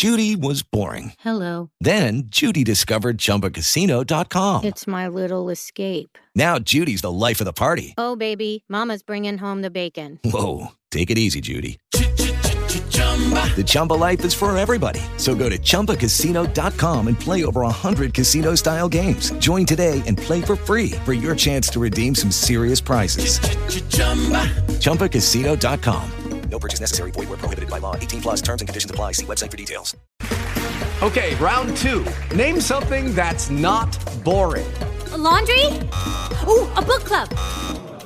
Judy was boring. Hello. Then Judy discovered ChumbaCasino.com. It's my little escape. Now Judy's the life of the party. Oh, baby, mama's bringing home the bacon. Whoa, take it easy, Judy. The Chumba life is for everybody. So go to ChumbaCasino.com and play over 100 casino-style games. Join today and play for free for your chance to redeem some serious prizes. ChumbaCasino.com. No purchase necessary. Void where prohibited by law. 18 plus terms and conditions apply. See website for details. Okay, round two. Name something that's not boring. A laundry? Ooh, a book club.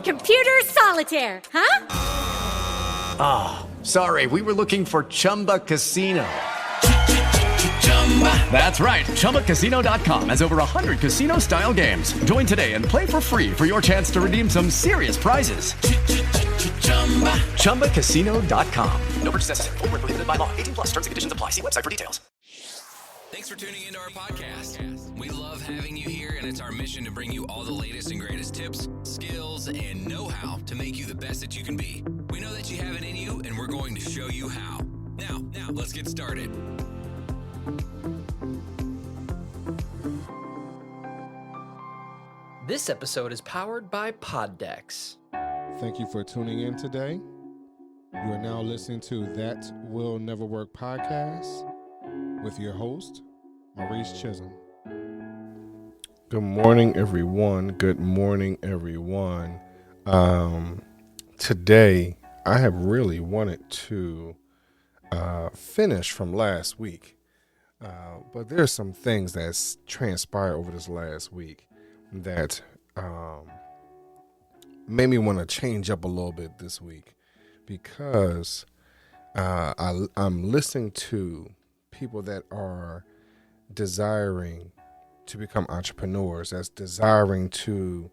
Computer solitaire, huh? Ah, sorry, we were looking for Chumba Casino. That's right, ChumbaCasino.com has over 100 casino-style games. Join today and play for free for your chance to redeem some serious prizes. ChumbaCasino.com. No purchase necessary. Void where prohibited by law. 18 plus terms and conditions apply. See website for details. Thanks for tuning into our podcast. We love having you here, and it's our mission to bring you all the latest and greatest tips, skills, and know-how to make you the best that you can be. We know that you have it in you, and we're going to show you how. Now, let's get started. This episode is powered by Poddex. Thank you for tuning in today. You are now listening to That Will Never Work podcast with your host, Maurice Chisholm. Good morning, everyone. Good morning, everyone. Today, I have really wanted to finish from last week, but there's some things that's transpired over this last week that made me want to change up a little bit this week, because I'm listening to people that are desiring to become entrepreneurs, that's desiring to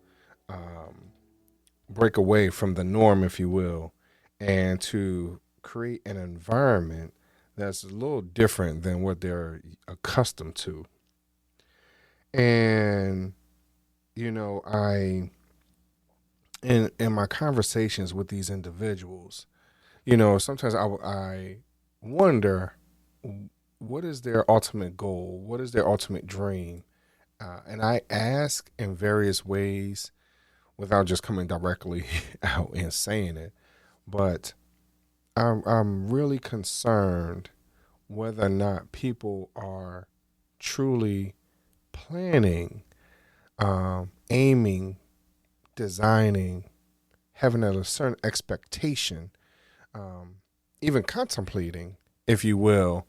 break away from the norm, if you will, and to create an environment that's a little different than what they're accustomed to. And you know, in my conversations with these individuals, you know, sometimes I wonder, what is their ultimate goal? What is their ultimate dream? And I ask in various ways without just coming directly out and saying it. But I'm really concerned whether or not people are truly planning, aiming, designing, having a certain expectation, even contemplating, if you will,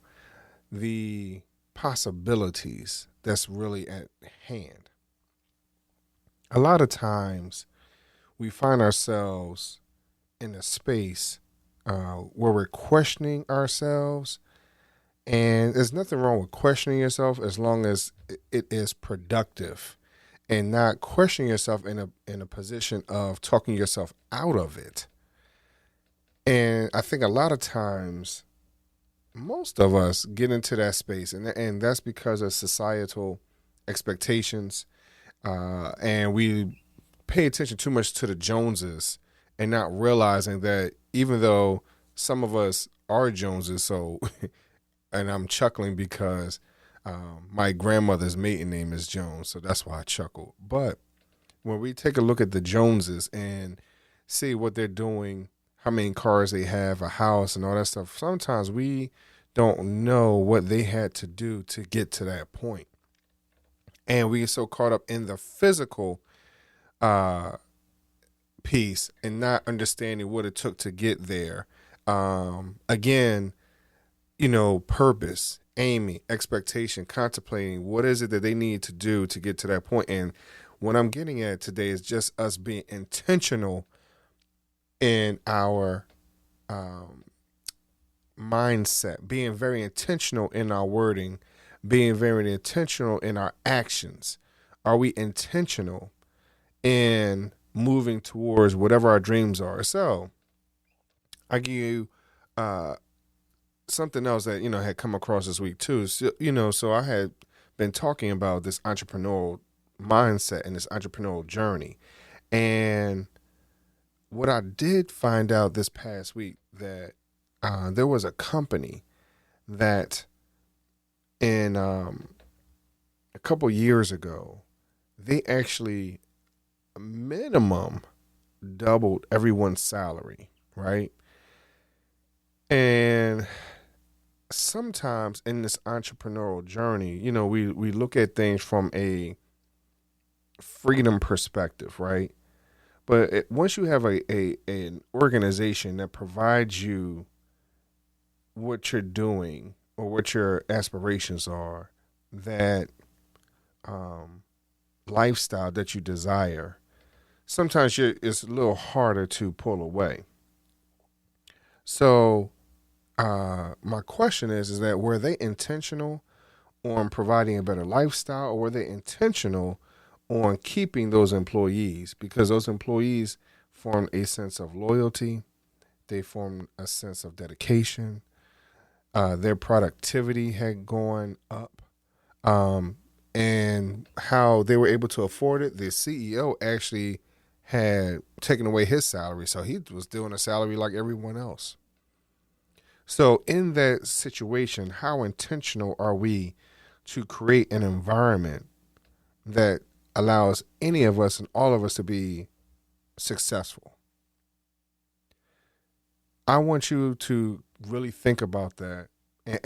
the possibilities that's really at hand. A lot of times we find ourselves in a space where we're questioning ourselves, and there's nothing wrong with questioning yourself as long as it is productive, and not questioning yourself in a position of talking yourself out of it. And I think a lot of times, most of us get into that space, and that's because of societal expectations, and we pay attention too much to the Joneses and not realizing that even though some of us are Joneses, so, and I'm chuckling because my grandmother's maiden name is Jones, so that's why I chuckle. But when we take a look at the Joneses and see what they're doing, how many cars they have, a house, and all that stuff, sometimes we don't know what they had to do to get to that point. And we get so caught up in the physical piece and not understanding what it took to get there. Again, you know, purpose, aiming, expectation, contemplating, what is it that they need to do to get to that point? And what I'm getting at today is just us being intentional in our mindset, being very intentional in our wording, being very intentional in our actions. Are we intentional in moving towards whatever our dreams are? So I give you something else that, you know, had come across this week too. So, you know, so I had been talking about this entrepreneurial mindset and this entrepreneurial journey. And what I did find out this past week, that there was a company that And a couple years ago, they actually minimum doubled everyone's salary, right? And sometimes in this entrepreneurial journey, we look at things from a freedom perspective, right? But once you have an organization that provides you what you're doing or what your aspirations are, that lifestyle that you desire, sometimes it's a little harder to pull away. So my question is that were they intentional on providing a better lifestyle, or were they intentional on keeping those employees? Because those employees formed a sense of loyalty. They formed a sense of dedication. Their productivity had gone up. And how they were able to afford it, the CEO actually had taken away his salary. So he was doing a salary like everyone else. So in that situation, how intentional are we to create an environment that allows any of us and all of us to be successful? I want you to really think about that and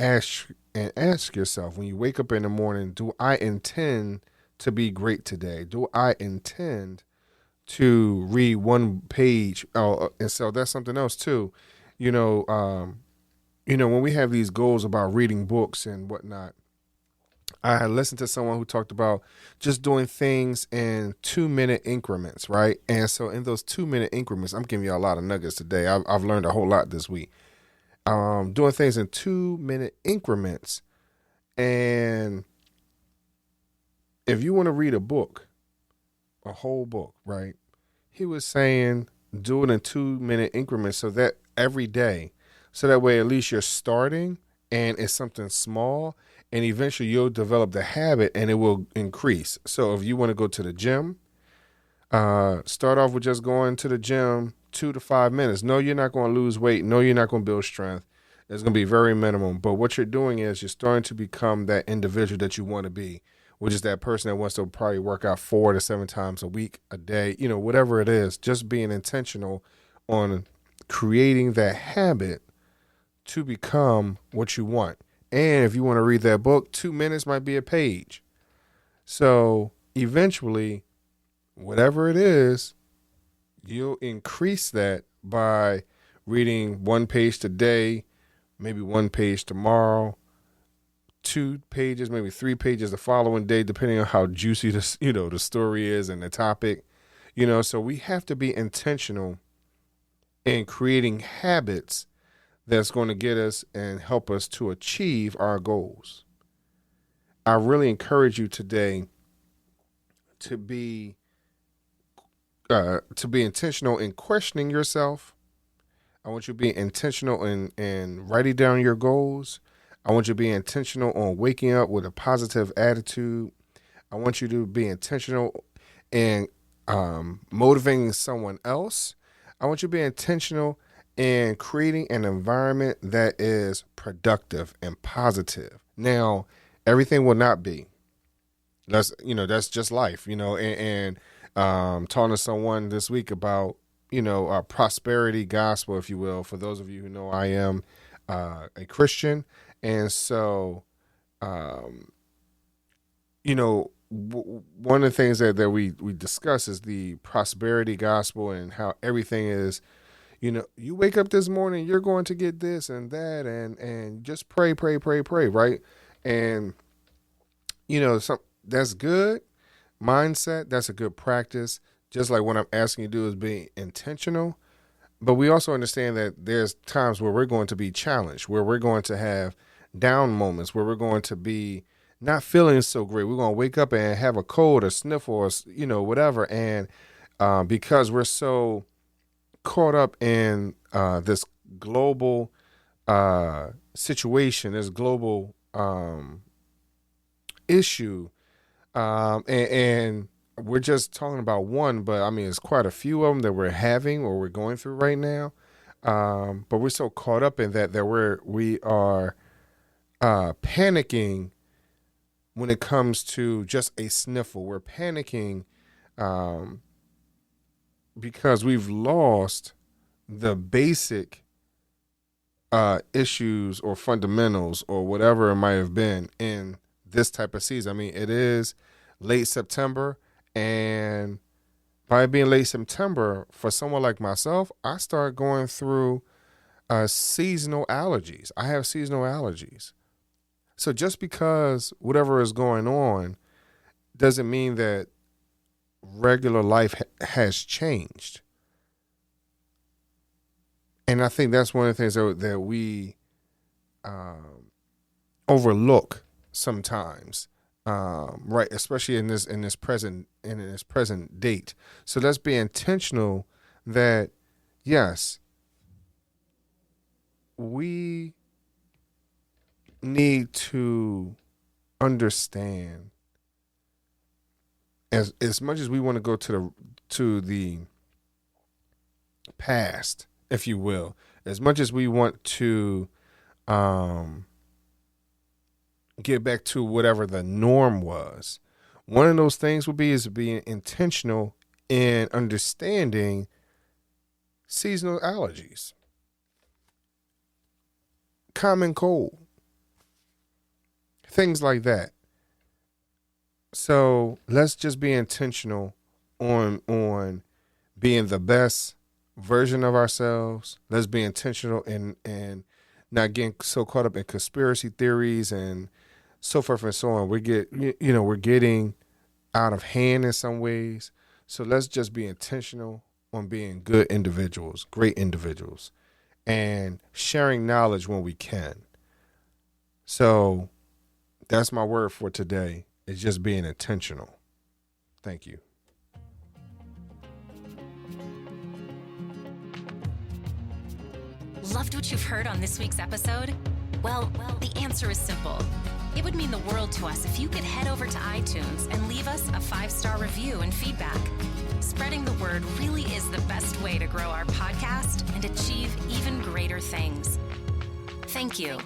ask yourself, when you wake up in the morning, do I intend to be great today? Do I intend to read one page? Oh, and so that's something else too. When we have these goals about reading books and whatnot, I listened to someone who talked about just doing things in 2-minute increments, right? And so in those 2-minute increments, I'm giving you a lot of nuggets today. I've learned a whole lot this week. Doing things in 2-minute increments. And if you want to read a book, a whole book, right? He was saying do it in 2-minute increments, so that every day, so that way at least you're starting and it's something small, and eventually you'll develop the habit and it will increase. So if you want to go to the gym, start off with just going to the gym 2 to 5 minutes. No, you're not going to lose weight. No, you're not going to build strength. It's going to be very minimum. But what you're doing is you're starting to become that individual that you want to be, which is that person that wants to probably work out 4 to 7 times a week, a day, whatever it is. Just being intentional on creating that habit to become what you want. And if you want to read that book, 2 minutes might be a page. So eventually, whatever it is, you'll increase that by reading 1 page today, maybe 1 page tomorrow, 2 pages, maybe 3 pages the following day, depending on how juicy the story is and the topic. So we have to be intentional in creating habits that's going to get us and help us to achieve our goals. I really encourage you today to be intentional in questioning yourself. I want you to be intentional in writing down your goals. I want you to be intentional on waking up with a positive attitude. I want you to be intentional in motivating someone else. I want you to be intentional and creating an environment that is productive and positive. Now, everything will not be. That's just life, and talking to someone this week about, a prosperity gospel, if you will, for those of you who know I am a Christian. And so, one of the things that we discuss is the prosperity gospel and how everything is, you wake up this morning, you're going to get this and that, and just pray, right? And, that's good mindset. That's a good practice. Just like what I'm asking you to do is be intentional. But we also understand that there's times where we're going to be challenged, where we're going to have down moments, where we're going to be not feeling so great. We're going to wake up and have a cold or sniffle or, whatever. And because we're so caught up in this global situation, this global issue, and we're just talking about one, but I mean, it's quite a few of them that we're having or we're going through right now. But we're so caught up in that we are panicking when it comes to just a sniffle. We're panicking because we've lost the basic issues or fundamentals or whatever it might have been in this type of season. I mean, it is late September, and by it being late September, for someone like myself, I start going through seasonal allergies. I have seasonal allergies. So just because whatever is going on doesn't mean that regular life has changed. And I think that's one of the things that we overlook sometimes, right? Especially in this present date. So let's be intentional that yes, we need to understand as much as we want to go to the past, if you will, as much as we want to get back to whatever the norm was, one of those things would be is being intentional in understanding seasonal allergies, common cold, things like that. So let's just be intentional on being the best version of ourselves. Let's be intentional and not getting so caught up in conspiracy theories and so forth and so on. We're getting out of hand in some ways. So let's just be intentional on being good individuals, great individuals, and sharing knowledge when we can. So that's my word for today. It's just being intentional. Thank you. Loved what you've heard on this week's episode? Well, the answer is simple. It would mean the world to us if you could head over to iTunes and leave us a 5-star review and feedback. Spreading the word really is the best way to grow our podcast and achieve even greater things. Thank you.